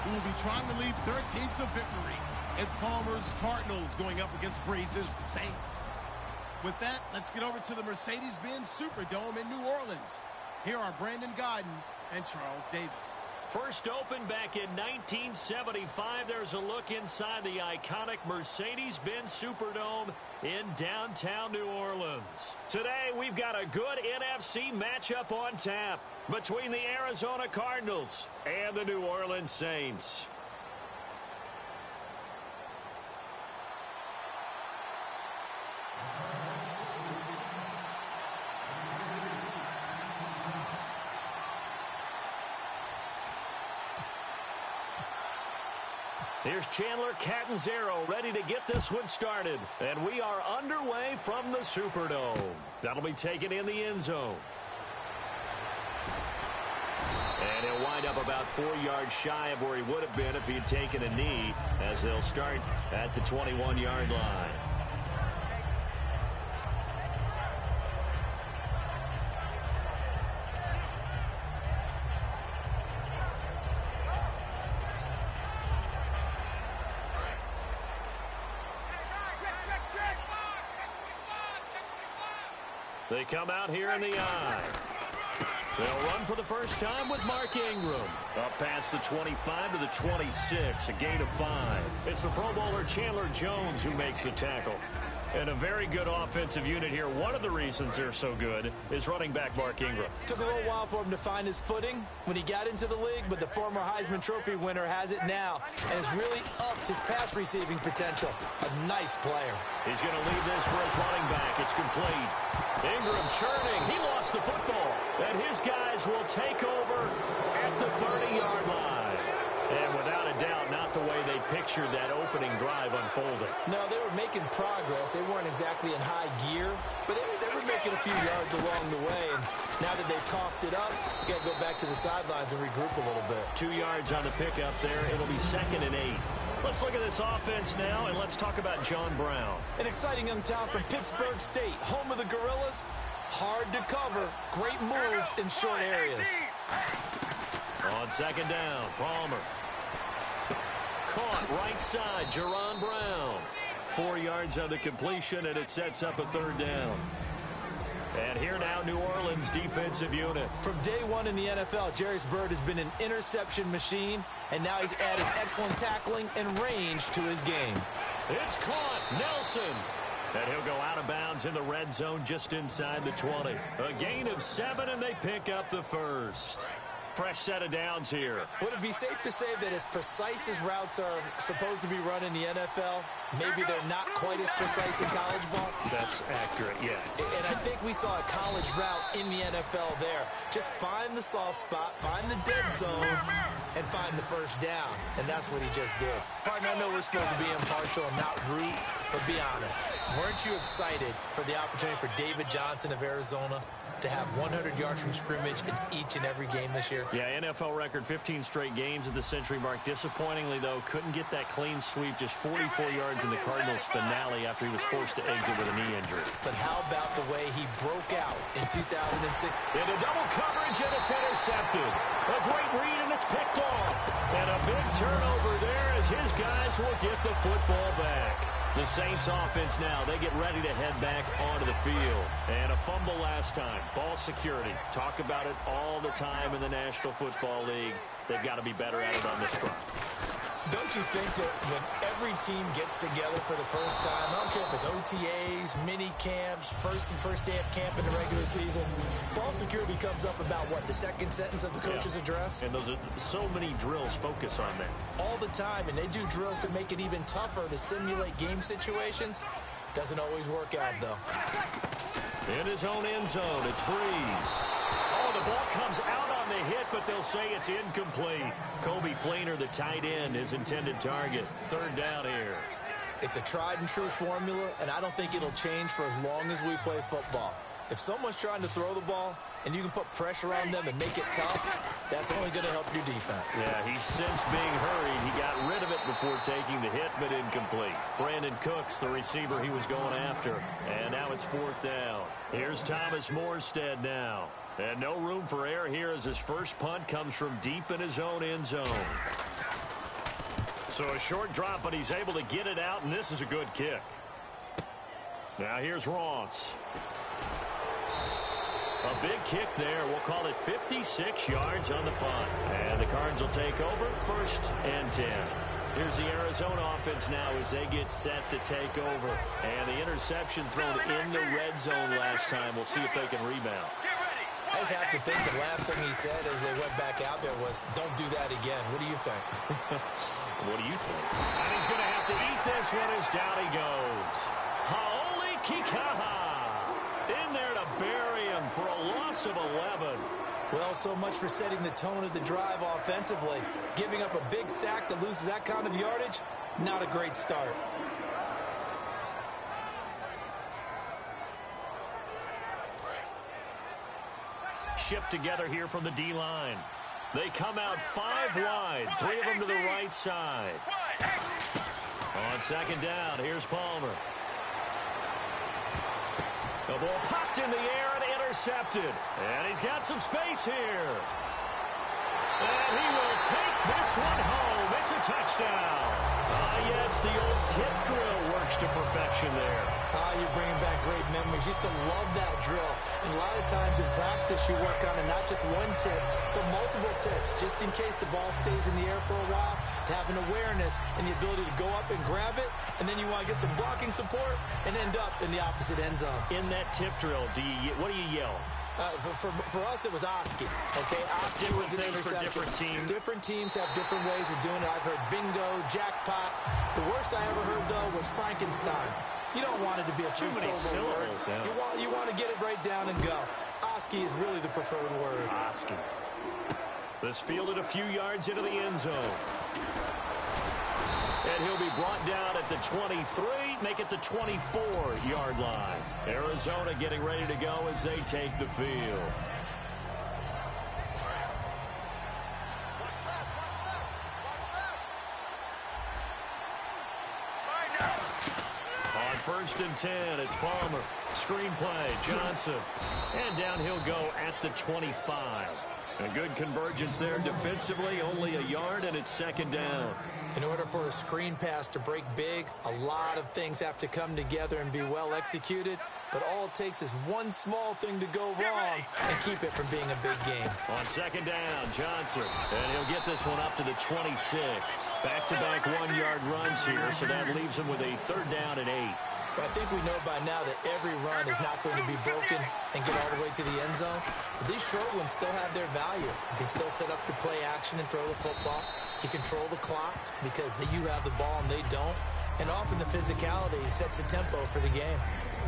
who will be trying to lead their team to victory. It's Palmer's Cardinals going up against Breeze's Saints. With that, let's get over to the Mercedes-Benz Superdome in New Orleans. Here are Brandon Gaudin and Charles Davis. First opened back in 1975. There's a look inside the iconic Mercedes-Benz Superdome in downtown New Orleans. Today, we've got a good NFC matchup on tap between the Arizona Cardinals and the New Orleans Saints. Here's Chandler Catanzaro ready to get this one started. And we are underway from the Superdome. That'll be taken in the end zone. And he'll wind up about 4 yards shy of where he would have been if he had taken a knee, as they'll start at the 21-yard line. They come out here in the eye. They'll run for the first time with Mark Ingram. Up past the 25 to the 26, a gain of 5. It's the Pro Bowler Chandler Jones who makes the tackle. And a very good offensive unit here. One of the reasons they're so good is running back Mark Ingram. Took a little while for him to find his footing when he got into the league, but the former Heisman Trophy winner has it now and has really upped his pass receiving potential. A nice player. He's going to leave this for his running back. It's complete. Ingram churning. He lost the football. And his guys will take over at the 30-yard line. And without a doubt, not the way they pictured that opening drive unfolding. No, they were making progress. They weren't exactly in high gear, but they were making a few yards along the way. And now that they've coughed it up, you got to go back to the sidelines and regroup a little bit. 2 yards on the pickup there. It'll be 2nd and 8. Let's look at this offense now, and let's talk about John Brown. An exciting young talent from Pittsburgh State, home of the Gorillas. Hard to cover. Great moves in short areas. On 2nd down, Palmer. Caught right side, Jerron Brown. 4 yards on the completion, and it sets up a 3rd down. And here now, New Orleans defensive unit. From day one in the NFL, Jerris Byrd has been an interception machine, and now he's added excellent tackling and range to his game. It's caught, Nelson. And he'll go out of bounds in the red zone just inside the 20. A gain of 7, and they pick up the first. Fresh set of downs here. Would it be safe to say that as precise as routes are supposed to be run in the NFL, maybe they're not quite as precise in college ball? That's accurate, yeah. And I think we saw a college route in the NFL there. Just find the soft spot, find the dead zone, and find the first down. And that's what he just did. Partner, I know we're supposed to be impartial and not root, but be honest. Weren't you excited for the opportunity for David Johnson of Arizona to have 100 yards from scrimmage in each and every game this year? Yeah, NFL record 15 straight games at the century mark. Disappointingly, though, couldn't get that clean sweep, just 44 yards in the Cardinals' finale after he was forced to exit with a knee injury. But how about the way he broke out in 2006? Into double coverage, and it's intercepted. A great read, and it's picked off. And a big turnover there as his guys will get the football back. The Saints offense now, they get ready to head back onto the field. And a fumble last time. Ball security. Talk about it all the time in the National Football League. They've got to be better at it on this front. Don't you think that when every team gets together for the first time, I don't care if it's OTAs, mini camps, first day of camp in the regular season, ball security comes up about, what, the second sentence of the coach's address? And those are so many drills focus on that. All the time, and they do drills to make it even tougher to simulate game situations. Doesn't always work out, though. In his own end zone, it's Breeze. Oh, the ball comes out on the hit, but they'll say it's incomplete. Kobe Fleener, the tight end, his intended target. 3rd down here. It's a tried-and-true formula, and I don't think it'll change for as long as we play football. If someone's trying to throw the ball and you can put pressure on them and make it tough, that's only going to help your defense. Yeah, he's since being hurried. He got rid of it before taking the hit, but incomplete. Brandon Cooks, the receiver he was going after. And now it's 4th down. Here's Thomas Morstead now. And no room for error here as his first punt comes from deep in his own end zone. So a short drop, but he's able to get it out, and this is a good kick. Now here's Ross. A big kick there. We'll call it 56 yards on the punt. And the Cards will take over 1st and 10. Here's the Arizona offense now as they get set to take over. And the interception thrown in the red zone last time. We'll see if they can rebound. I just have to think the last thing he said as they went back out there was, don't do that again. What do you think? What do you think? And he's going to have to eat this one as down he goes. Haoli Kikaha in there to bury him for a loss of 11. Well, so much for setting the tone of the drive offensively. Giving up a big sack that loses that kind of yardage, not a great start. Shift together here from the D-line. They come out 5 wide, 3 of them to the right side. On 2nd down, here's Palmer. The ball popped in the air and intercepted. And he's got some space here. And he will take this one home. It's a touchdown. Yes, the old tip drill works to perfection there. You're bringing back great memories. Used to love that drill. And a lot of times in practice, you work on it, not just one tip, but multiple tips, just in case the ball stays in the air for a while, to have an awareness and the ability to go up and grab it, and then you want to get some blocking support and end up in the opposite end zone. In that tip drill, what do you yell? For us, it was Oski. Okay, Oski was an interception. For different teams. Different teams have different ways of doing it. I've heard bingo, jackpot. The worst I ever heard, though, was Frankenstein. You don't want it to be a too many syllables. Yeah. You want to get it right down and go. Oski is really the preferred word. Oski. This fielded a few yards into the end zone. And he'll be brought down at the 23, make it the 24-yard line. Arizona getting ready to go as they take the field. On 1st and 10, it's Palmer. Screenplay, Johnson. And down he'll go at the 25. A good convergence there defensively, only a yard, and it's 2nd down. In order for a screen pass to break big, a lot of things have to come together and be well executed. But all it takes is one small thing to go wrong and keep it from being a big game. On 2nd down, Johnson. And he'll get this one up to the 26. Back-to-back 1-yard runs here, so that leaves him with a 3rd down and 8. But I think we know by now that every run is not going to be broken and get all the way to the end zone. But these short ones still have their value. You can still set up your play action and throw the football. You control the clock because you have the ball and they don't. And often the physicality sets the tempo for the game.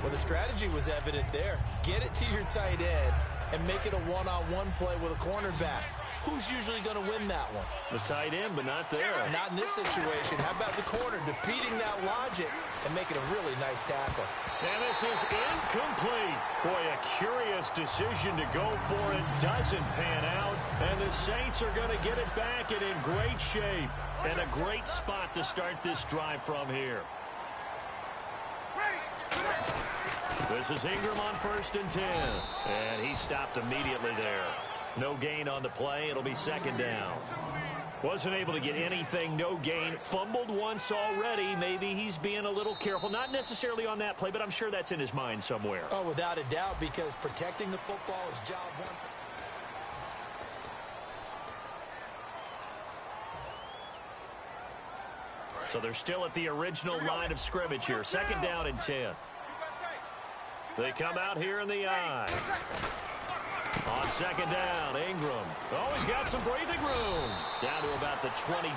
Well, the strategy was evident there. Get it to your tight end and make it a one-on-one play with a cornerback. Who's usually going to win that one? The tight end, but not there. Not in this situation. How about the corner defeating that logic and making a really nice tackle? And this is incomplete. Boy, a curious decision to go for it. Doesn't pan out. And the Saints are going to get it back and in great shape. And a great spot to start this drive from here. This is Ingram on 1st and 10. And he stopped immediately there. No gain on the play. It'll be 2nd down. Wasn't able to get anything. No gain. Fumbled once already. Maybe he's being a little careful. Not necessarily on that play, but I'm sure that's in his mind somewhere. Oh, without a doubt, because protecting the football is job one. So they're still at the original line of scrimmage here. 2nd down and 10. They come out here in the eye. On 2nd down, Ingram. Oh, he's got some breathing room. Down to about the 22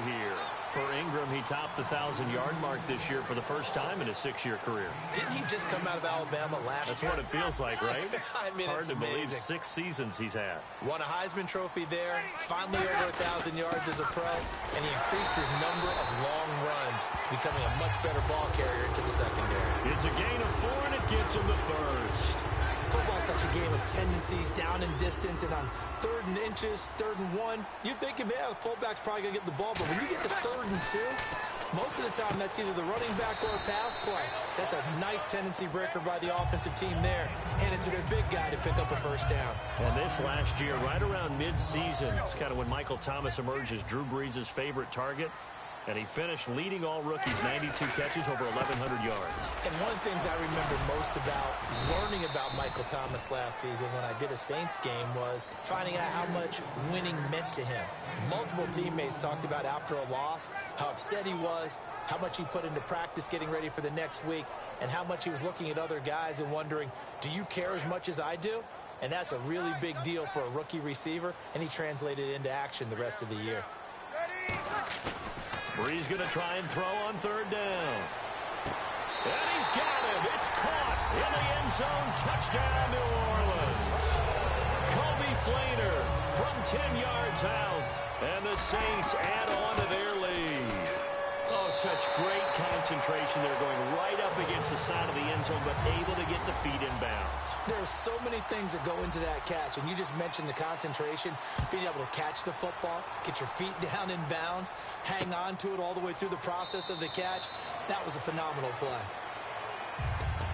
here. For Ingram, he topped the 1,000-yard mark this year for the first time in his 6-year career. Didn't he just come out of Alabama last year? That's what it feels like, right? I mean, hard it's to amazing. believe 6 seasons he's had. Won a Heisman Trophy there, finally over 1,000 yards as a pro, and he increased his number of long runs, becoming a much better ball carrier into the secondary. It's a gain of 4, and it gets him the first. Football's such a game of tendencies, down and distance, and on 3rd and inches, 3rd and 1, you think, yeah, the fullback's probably going to get the ball, but when you get to 3rd and 2, most of the time that's either the running back or a pass play. So that's a nice tendency breaker by the offensive team there. Hand it to their big guy to pick up a 1st down. And this last year, right around mid-season, it's kind of when Michael Thomas emerged as Drew Brees' favorite target. And he finished leading all rookies, 92 catches, over 1,100 yards. And one of the things I remember most about learning about Michael Thomas last season when I did a Saints game was finding out how much winning meant to him. Multiple teammates talked about after a loss, how upset he was, how much he put into practice getting ready for the next week, and how much he was looking at other guys and wondering, do you care as much as I do? And that's a really big deal for a rookie receiver, and he translated it into action the rest of the year. Bree's going to try and throw on third down. And he's got him. It's caught in the end zone. Touchdown, New Orleans. Kobe Flainer from 10 yards out. And the Saints add on to their lead. Oh, such great concentration. They're going right up against the side of the end zone, but able to get the feet in bounds. There are so many things that go into that catch, and you just mentioned the concentration, being able to catch the football, get your feet down in bounds, hang on to it all the way through the process of the catch. That was a phenomenal play.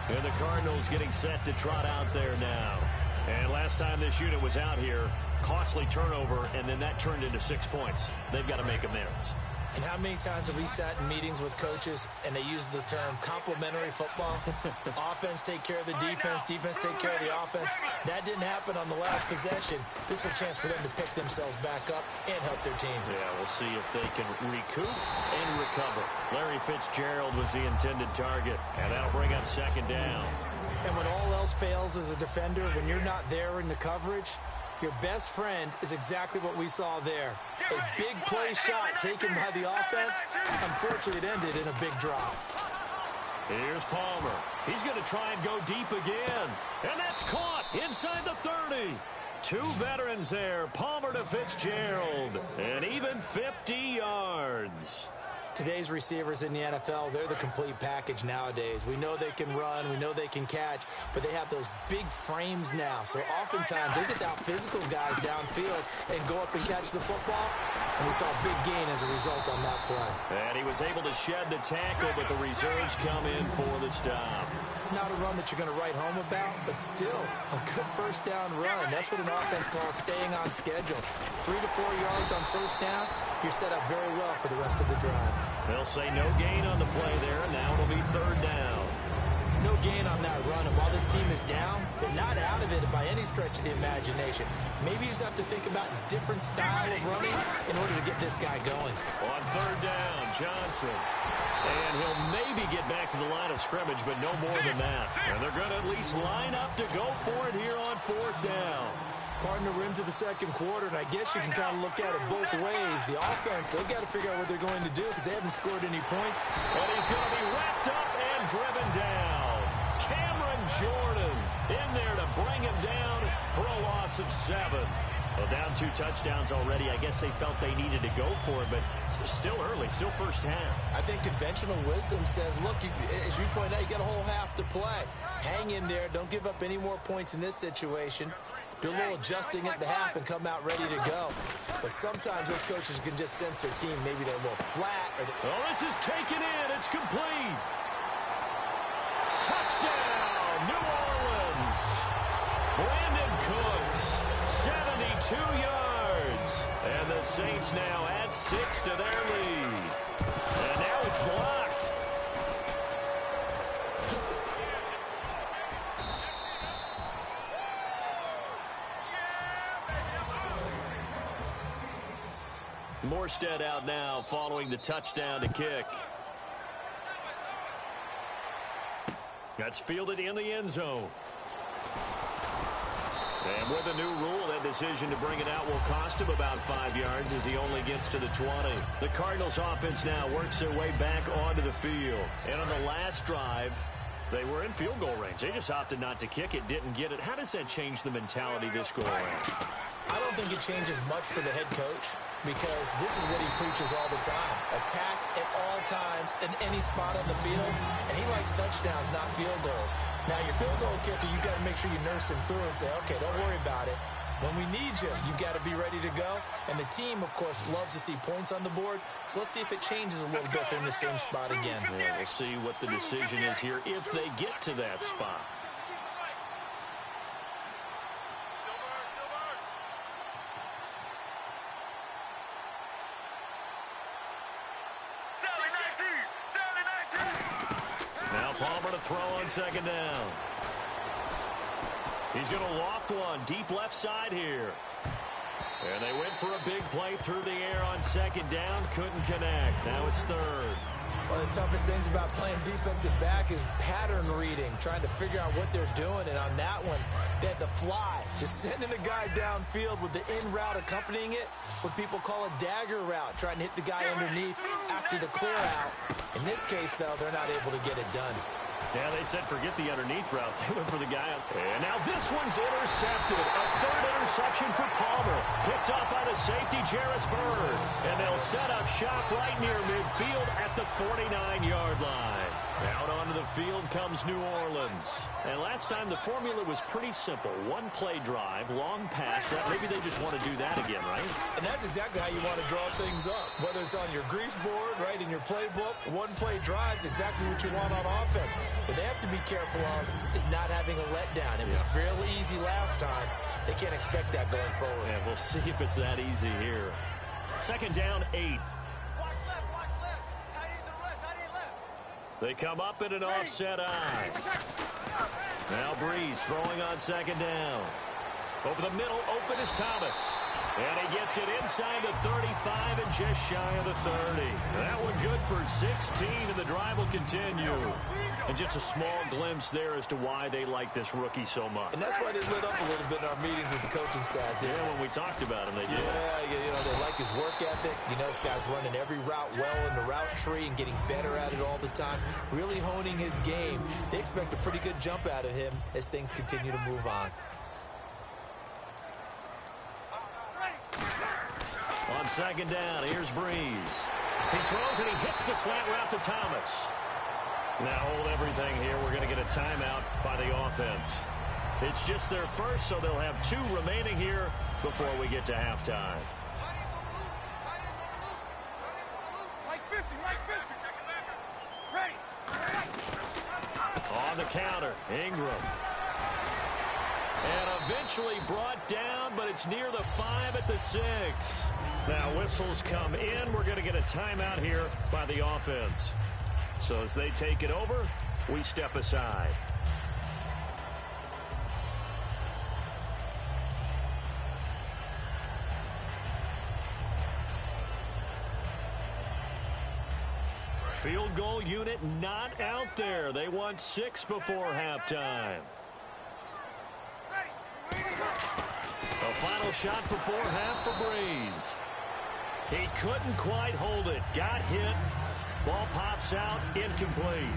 And the Cardinals getting set to trot out there now. And last time this unit was out here, costly turnover, and then that turned into 6 points. They've got to make amends. And how many times have we sat in meetings with coaches and they use the term complementary football? Offense take care of the defense, defense take care of the offense. That didn't happen on the last possession. This is a chance for them to pick themselves back up and help their team. Yeah, we'll see if they can recoup and recover. Larry Fitzgerald was the intended target, and that'll bring up second down. And when all else fails as a defender, when you're not there in the coverage, your best friend is exactly what we saw there. A big play shot taken by the offense. Unfortunately, it ended in a big drop. Here's Palmer. He's going to try and go deep again. And that's caught inside the 30. Two veterans there, Palmer to Fitzgerald. And even 50 yards. Today's receivers in the NFL, they're the complete package nowadays. We know they can run, we know they can catch, but they have those big frames now. So oftentimes they just out-physical guys downfield and go up and catch the football. And we saw a big gain as a result on that play. And he was able to shed the tackle, but the reserves come in for the stop. Not a run that you're going to write home about, but still a good first down run. That's what an offense calls staying on schedule. 3 to 4 yards on first down, you're set up very well for the rest of the drive. They'll say no gain on the play there, and now it'll be third down. No gain on that run, and while this team is down, they're not out of it by any stretch of the imagination. Maybe you just have to think about different style of running in order to get this guy going. On third down, Johnson. And he'll maybe get back to the line of scrimmage, but no more than that. And they're going to at least line up to go for it here on fourth down. Partner, we're into the second quarter, and I guess you can kind of look at it both ways. The offense, they've got to figure out what they're going to do because they haven't scored any points. And he's going to be wrapped up and driven down. Cameron Jordan in there to bring him down for a loss of 7. Well, down 2 touchdowns already. I guess they felt they needed to go for it, but still early, still first half. I think conventional wisdom says, look, as you point out, you got a whole half to play. Hang in there. Don't give up any more points in this situation. Do a little adjusting at the half and come out ready to go. But sometimes those coaches can just sense their team. Maybe they're a little flat. Oh, this is taken in. It's complete. Touchdown, New Orleans. Brandon Cooks, 72 yards. And the Saints now add 6 to their lead. And now it's blocked. Morstead out now following the touchdown to kick. That's fielded in the end zone. And with a new rule, that decision to bring it out will cost him about 5 yards as he only gets to the 20. The Cardinals offense now works their way back onto the field. And on the last drive, they were in field goal range. They just opted not to kick it, didn't get it. How does that change the mentality this go around? I don't think it changes much for the head coach because this is what he preaches all the time. Attack at all times in any spot on the field, and he likes touchdowns, not field goals. Now, your field goal kicker, you got to make sure you nurse him through and say, okay, don't worry about it. When we need you, you got to be ready to go. And the team, of course, loves to see points on the board. So let's see if it changes a little bit. They're in the same spot again. Yeah, we'll see what the decision is here if they get to that spot. throw on second down. He's going to loft one deep left side here. And they went for a big play through the air on second down. Couldn't connect. Now it's third. One of the toughest things about playing defensive back is pattern reading, trying to figure out what they're doing. And on that one, they had the fly, just sending a guy downfield with the in route accompanying it, what people call a dagger route, trying to hit the guy underneath after the clear out. In this case, though, they're not able to get it done. Yeah, they said forget the underneath route. They went for the guy. And now this one's intercepted. A third interception for Palmer. Picked up by the safety, Jarvis Bird. And they'll set up shop right near midfield at the 49-yard line. Out onto the field comes New Orleans. And last time the formula was pretty simple. One play drive, long pass. Maybe they just want to do that again, right? And that's exactly how you want to draw things up. Whether it's on your grease board, right, in your playbook, one play drive is exactly what you want on offense. What they have to be careful of is not having a letdown. It was fairly easy last time. They can't expect that going forward. Yeah, we'll see if it's that easy here. Second down, 8. They come up in an offset eye. Now Breeze throwing on second down. Over the middle, open is Thomas. And he gets it inside the 35 and just shy of the 30. That one good for 16, and the drive will continue. And just a small glimpse there as to why they like this rookie so much. And that's why they lit up a little bit in our meetings with the coaching staff. Yeah, when we talked about him, they did. Yeah, you know, they like his work ethic. You know, this guy's running every route well in the route tree and getting better at it all the time, really honing his game. They expect a pretty good jump out of him as things continue to move on. On second down, here's Breeze. He throws and he hits the slant route to Thomas. Now hold everything here. We're going to get a timeout by the offense. It's just their first, so they'll have 2 remaining here before we get to halftime. On the counter, Ingram. And eventually brought down, but it's near the 5 at the 6. Now whistles come in. We're going to get a timeout here by the offense. So as they take it over, we step aside. Field goal unit not out there. They want 6 before halftime. A final shot before half for Breeze. He couldn't quite hold it. Got hit. Ball pops out, incomplete.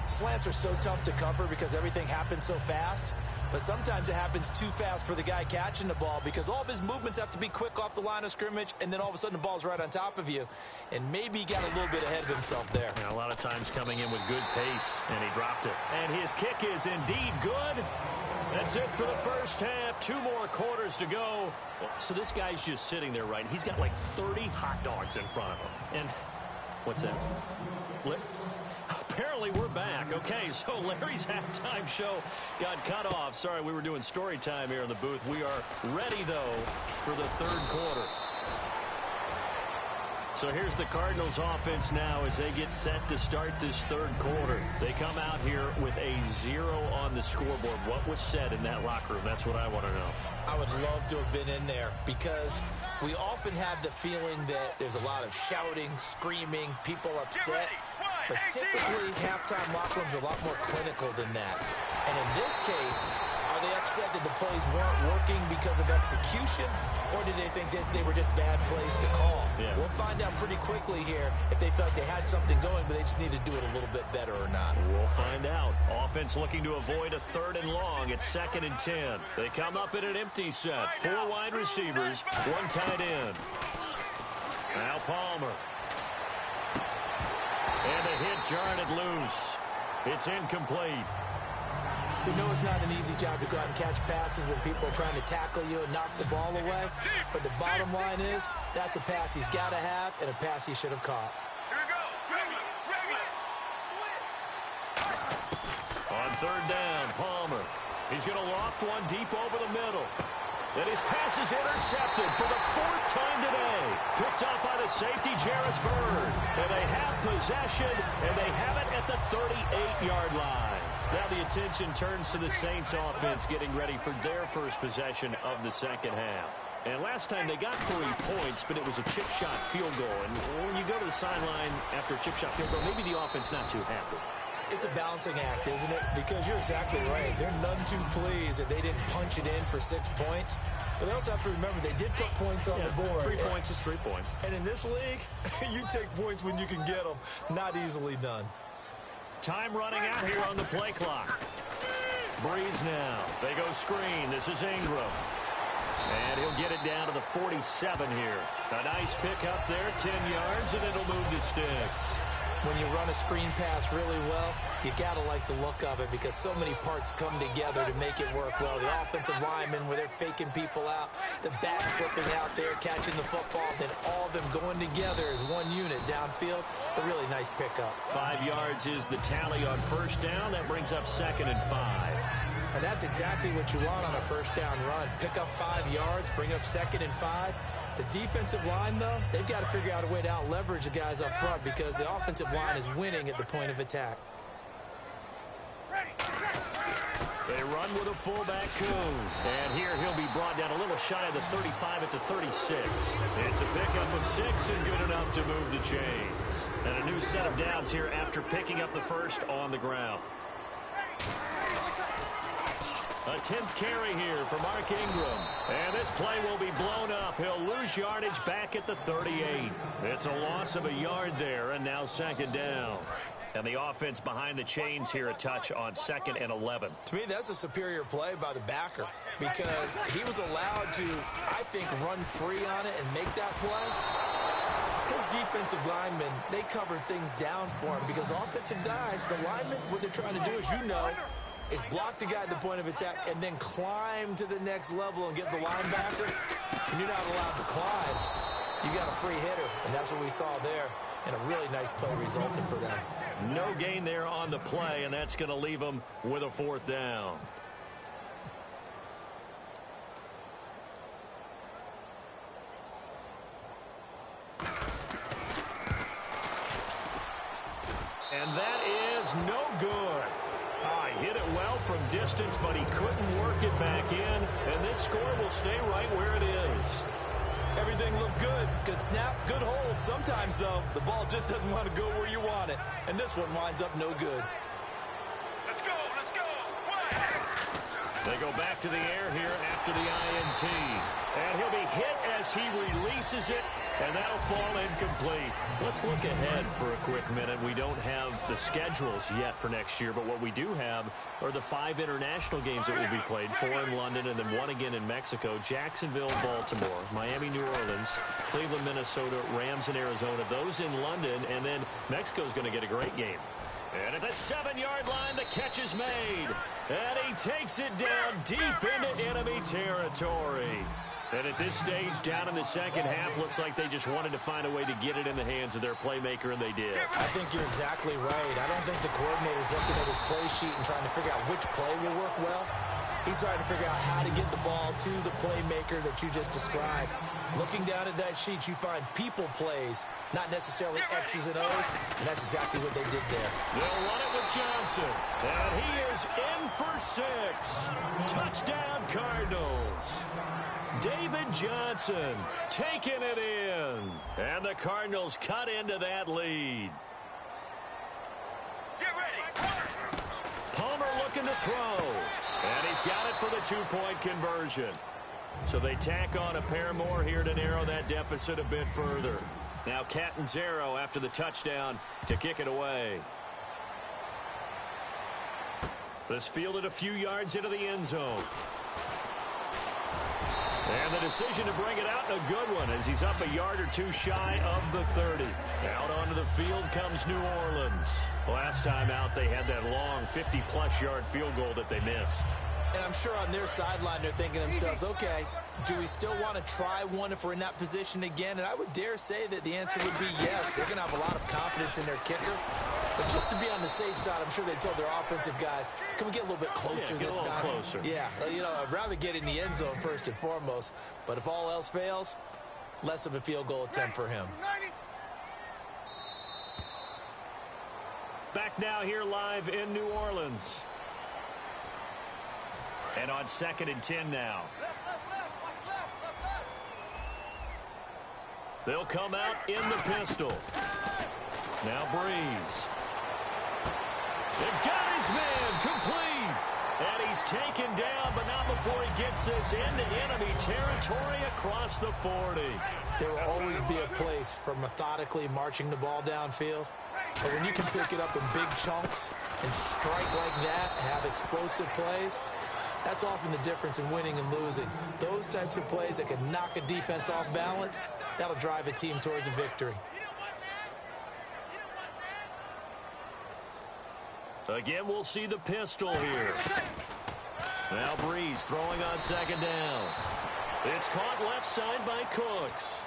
Slants are so tough to cover because everything happens so fast. But sometimes it happens too fast for the guy catching the ball because all of his movements have to be quick off the line of scrimmage, and then all of a sudden the ball's right on top of you. And maybe he got a little bit ahead of himself there. Yeah, a lot of times coming in with good pace, and he dropped it. And his kick is indeed good. That's it for the first half. 2 more quarters to go. So this guy's just sitting there, right? He's got like 30 hot dogs in front of him. And what's that? Apparently we're back. Okay, so Larry's halftime show got cut off. Sorry, we were doing story time here in the booth. We are ready, though, for the third quarter. So here's the Cardinals offense now as they get set to start this third quarter. They come out here with a 0 on the scoreboard. What was said in that locker room? That's what I want to know. I would love to have been in there because we often have the feeling that there's a lot of shouting, screaming, people upset. But typically, halftime locker rooms are a lot more clinical than that. And in this case, are they upset that the plays weren't working because of execution, or did they think they were just bad plays to call? Yeah. We'll find out pretty quickly here if they felt they had something going, but they just need to do it a little bit better or not. We'll find out. Offense looking to avoid a 3rd and long. It's 2nd and 10. They come up in an empty set. 4 wide receivers, 1 tight end. Now Palmer. And the hit jarred it loose. It's incomplete. We know it's not an easy job to go out and catch passes when people are trying to tackle you and knock the ball away. But the bottom line is, that's a pass he's got to have and a pass he should have caught. On 3rd down, Palmer. He's going to loft one deep over the middle. And his pass is intercepted for the fourth time today. Picked off by the safety, Jarvis Byrd. And they have possession, and they have it at the 38-yard line. Now the attention turns to the Saints offense getting ready for their first possession of the second half. And last time they got 3 points, but it was a chip shot field goal. And when you go to the sideline after a chip shot field goal, maybe the offense not too happy. It's a balancing act, isn't it? Because you're exactly right. They're none too pleased that they didn't punch it in for 6 points. But they also have to remember they did put points on the board. 3 points is 3 points. And in this league, you take points when you can get them. Not easily done. Time running out here on the play clock. Breeze now. They go screen. This is Ingram. And he'll get it down to the 47 here. A nice pick up there, 10 yards, and it'll move the sticks. When you run a screen pass really well, you got to like the look of it because so many parts come together to make it work well. The offensive linemen, where they're faking people out, the back slipping out there, catching the football, then all of them going together as one unit downfield. A really nice pickup. 5 yards is the tally on first down. That brings up 2nd and 5. And that's exactly what you want on a first down run. Pick up 5 yards, bring up 2nd and 5. The defensive line, though, they've got to figure out a way to out-leverage the guys up front because the offensive line is winning at the point of attack. They run with a fullback, Coon. And here he'll be brought down a little shy of the 35 at the 36. It's a pickup of 6 and good enough to move the chains. And a new set of downs here after picking up the first on the ground. A 10th carry here for Mark Ingram. And this play will be blown up. He'll lose yardage back at the 38. It's a loss of a yard there, and now 2nd down. And the offense behind the chains here, a touch on 2nd and 11. To me, that's a superior play by the backer because he was allowed to, I think, run free on it and make that play. His defensive linemen, they covered things down for him because offensive guys, the linemen, what they're trying to do, as you know, is block the guy at the point of attack and then climb to the next level and get the linebacker. And you're not allowed to climb. You got a free hitter, and that's what we saw there. And a really nice play resulted for them. No gain there on the play, and that's going to leave them with a 4th down. And that is no good. He hit it well from distance, but he couldn't work it back in. And this score will stay right where it is. Everything looked good. Good snap, good hold. Sometimes, though, the ball just doesn't want to go where you want it. And this one winds up no good. Let's go, let's go. They go back to the air here after the INT. And he'll be hit as he releases it, and that'll fall incomplete. Let's look ahead for a quick minute. We don't have the schedules yet for next year, but what we do have are the 5 international games that will be played, 4 in London and then 1 again in Mexico, Jacksonville, Baltimore, Miami, New Orleans, Cleveland, Minnesota, Rams, and Arizona. Those in London, and then Mexico's going to get a great game. And at the 7-yard line, the catch is made. And he takes it down deep into enemy territory. And at this stage, down in the second half, looks like they just wanted to find a way to get it in the hands of their playmaker, and they did. I think you're exactly right. I don't think the coordinator's looking at his play sheet and trying to figure out which play will work well. He's trying to figure out how to get the ball to the playmaker that you just described. Looking down at that sheet, you find people plays, not necessarily X's and O's, and that's exactly what they did there. They'll run it with Johnson, and he is in for 6. Touchdown, Cardinals. David Johnson taking it in, and the Cardinals cut into that lead. Get ready. Palmer looking to throw, and he's got it for the 2-point conversion. So they tack on a pair more here to narrow that deficit a bit further. Now Catanzaro after the touchdown to kick it away. This fielded a few yards into the end zone. And the decision to bring it out, a good one, as he's up a yard or two shy of the 30. Out onto the field comes New Orleans. Last time out, they had that long 50-plus yard field goal that they missed. And I'm sure on their sideline they're thinking to themselves, okay, do we still want to try one if we're in that position again? And I would dare say that the answer would be yes. They're going to have a lot of confidence in their kicker. But just to be on the safe side, I'm sure they told their offensive guys, can we get a little bit closer this time? Closer. Yeah, you know, I'd rather get in the end zone first and foremost. But if all else fails, less of a field goal attempt for him. Back now here live in New Orleans. And on 2nd and 10 now. They'll come out in the pistol. Now Breeze. They've got his man complete. And he's taken down, but not before he gets this into enemy territory across the 40. There will always be a place for methodically marching the ball downfield. But when you can pick it up in big chunks and strike like that, have explosive plays, that's often the difference in winning and losing. Those types of plays that can knock a defense off balance, that'll drive a team towards a victory. Again, we'll see the pistol here. Now Breeze throwing on 2nd down. It's caught left side by Cooks.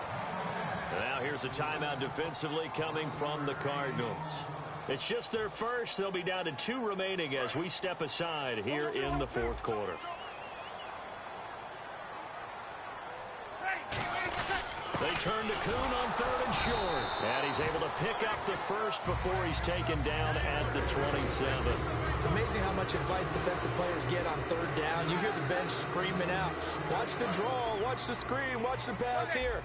Now here's a timeout defensively coming from the Cardinals. It's just their first. They'll be down to 2 remaining as we step aside here in the 4th quarter. They turn to Kuhn on 3rd and short. And he's able to pick up the first before he's taken down at the 27. It's amazing how much advice defensive players get on 3rd down. You hear the bench screaming out, watch the draw, watch the screen, watch the pass here.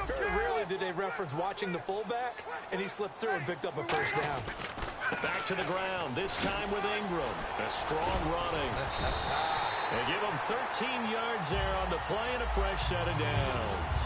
Very rarely do they reference watching the fullback, and he slipped through and picked up a 1st down. Back to the ground, this time with Ingram. A strong running. They give him 13 yards there on the play and a fresh set of downs.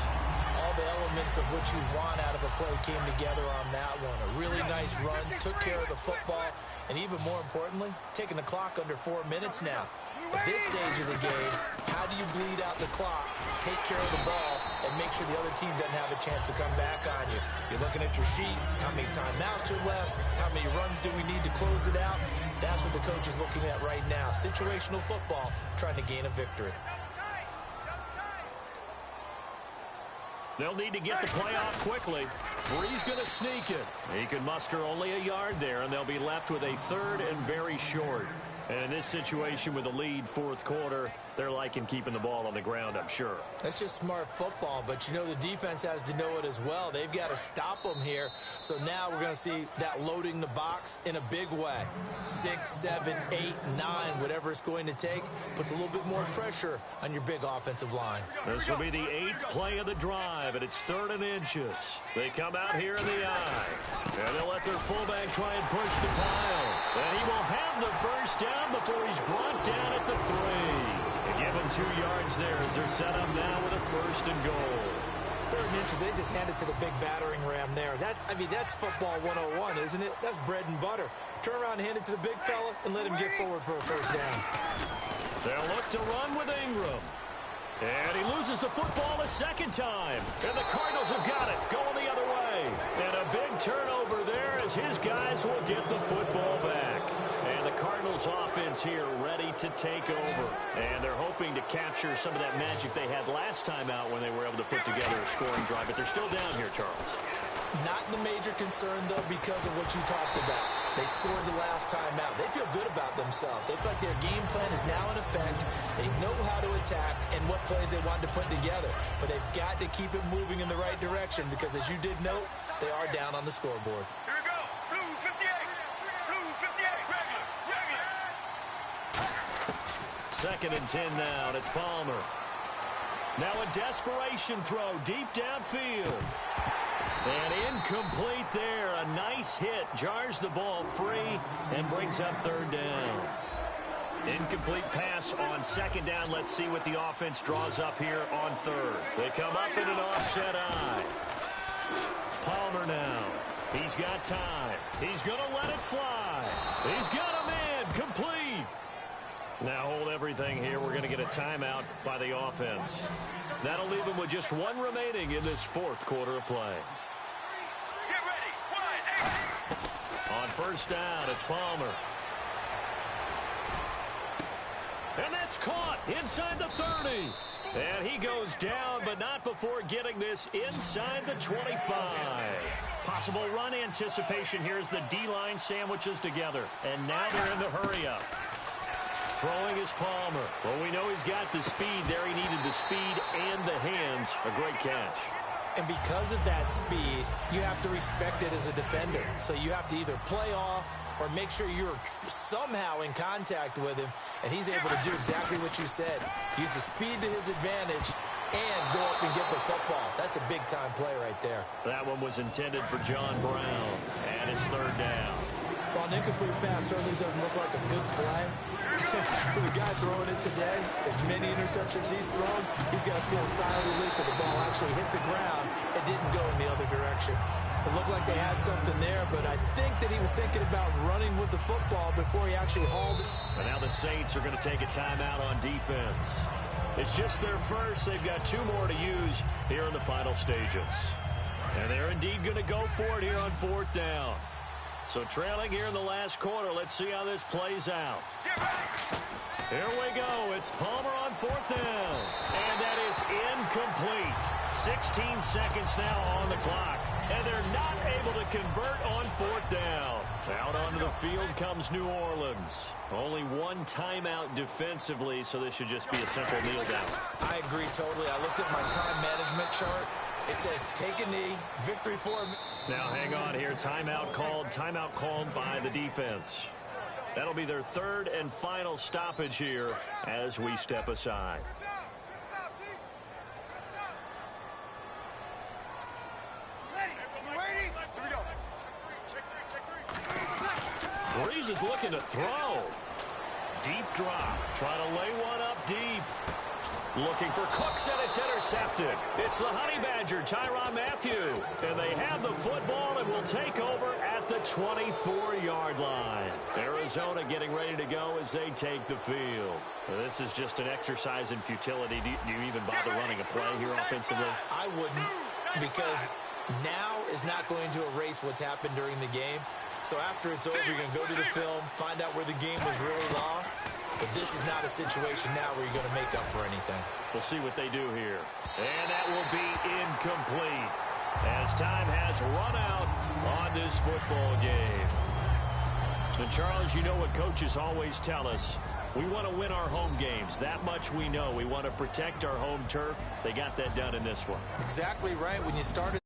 All the elements of what you want out of a play came together on that one. A really nice run, took care of the football, and even more importantly, taking the clock under 4 minutes now. At this stage of the game, how do you bleed out the clock, take care of the ball, and make sure the other team doesn't have a chance to come back on you? You're looking at your sheet, how many timeouts are left, how many runs do we need to close it out? That's what the coach is looking at right now. Situational football, trying to gain a victory. They'll need to get the play off quickly. Breeze going to sneak it. He can muster only a yard there, and they'll be left with a 3rd and very short. And in this situation with the lead 4th quarter, they're liking keeping the ball on the ground, I'm sure. That's just smart football, but you know the defense has to know it as well. They've got to stop them here. So now we're going to see that loading the box in a big way. 6, 7, 8, 9, whatever it's going to take, puts a little bit more pressure on your big offensive line. This will be the 8th play of the drive, and it's 3rd and inches. They come out here in the eye, and they'll let their fullback try and push the pile. And he will have the 1st down before he's brought down at the 3. They give him 2 yards there as they're set up now with a 1st and goal. 3rd and inches, they just hand it to the big battering ram there. That's football 101, isn't it? That's bread and butter. Turn around and hand it to the big fella and let him get forward for a 1st down. They'll look to run with Ingram. And he loses the football a 2nd time. And the Cardinals have got it, going the other way. And a big turnover there as his guys will get the football back. And the Cardinals offense here ready to take over. And they're hoping to capture some of that magic they had last time out when they were able to put together a scoring drive. But they're still down here, Charles. Not the major concern, though, because of what you talked about. They scored the last time out. They feel good about themselves. They feel like their game plan is now in effect. They know how to attack and what plays they want to put together. But they've got to keep it moving in the right direction because, as you did note, they are down on the scoreboard. Here we go. Blue 58. Blue 58. Regular. Regular. 2nd and 10 now, and it's Palmer. Now a desperation throw deep downfield. And incomplete there. A nice hit. Jars the ball free and brings up 3rd down. Incomplete pass on 2nd down. Let's see what the offense draws up here on 3rd. They come up in an offset eye. Palmer now. He's got time. He's going to let it fly. He's got a man. Complete. Now hold everything here. We're going to get a timeout by the offense. That'll leave them with just 1 remaining in this 4th quarter of play. Get ready. 1, 8. On 1st down, it's Palmer. And that's caught inside the 30. And he goes down, but not before getting this inside the 25. Possible run anticipation here as the D-line sandwiches together. And now they're in the hurry-up. Throwing is Palmer. Well, we know he's got the speed there. He needed the speed and the hands. A great catch. And because of that speed, you have to respect it as a defender. So you have to either play off or make sure you're somehow in contact with him, and he's able to do exactly what you said. Use the speed to his advantage and go up and get the football. That's a big-time play right there. That one was intended for John Brown, and it's third down. While an incomplete pass certainly doesn't look like a good play, for the guy throwing it today, as many interceptions he's thrown, he's got to feel a sigh of relief that the ball actually hit the ground and didn't go in the other direction. It looked like they had something there, but I think that he was thinking about running with the football before he actually hauled it. And now the Saints are going to take a timeout on defense. It's just their first. They've got 2 more to use here in the final stages. And they're indeed going to go for it here on 4th down. So trailing here in the last quarter, let's see how this plays out. Here we go. It's Palmer on 4th down. And that is incomplete. 16 seconds now on the clock. And they're not able to convert on 4th down. Out onto the field comes New Orleans. Only 1 timeout defensively, so this should just be a simple kneel down. I agree totally. I looked at my time management chart. It says take a knee, victory for him. Now hang on here. Timeout called by the defense. That'll be their 3rd and final stoppage here as we step aside. Breeze is looking to throw. Deep drop. Trying to lay one up deep. Looking for Cooks, and it's intercepted. It's the Honey Badger, Tyrann Mathieu. And they have the football and will take over at the 24-yard line. Arizona getting ready to go as they take the field. This is just an exercise in futility. Do you even bother running a play here offensively? I wouldn't, because now is not going to erase what's happened during the game. So after it's over, you're going to go to the film, find out where the game was really lost. But this is not a situation now where you're going to make up for anything. We'll see what they do here. And that will be incomplete as time has run out on this football game. And Charles, you know what coaches always tell us. We want to win our home games. That much we know. We want to protect our home turf. They got that done in this one. Exactly right. When you started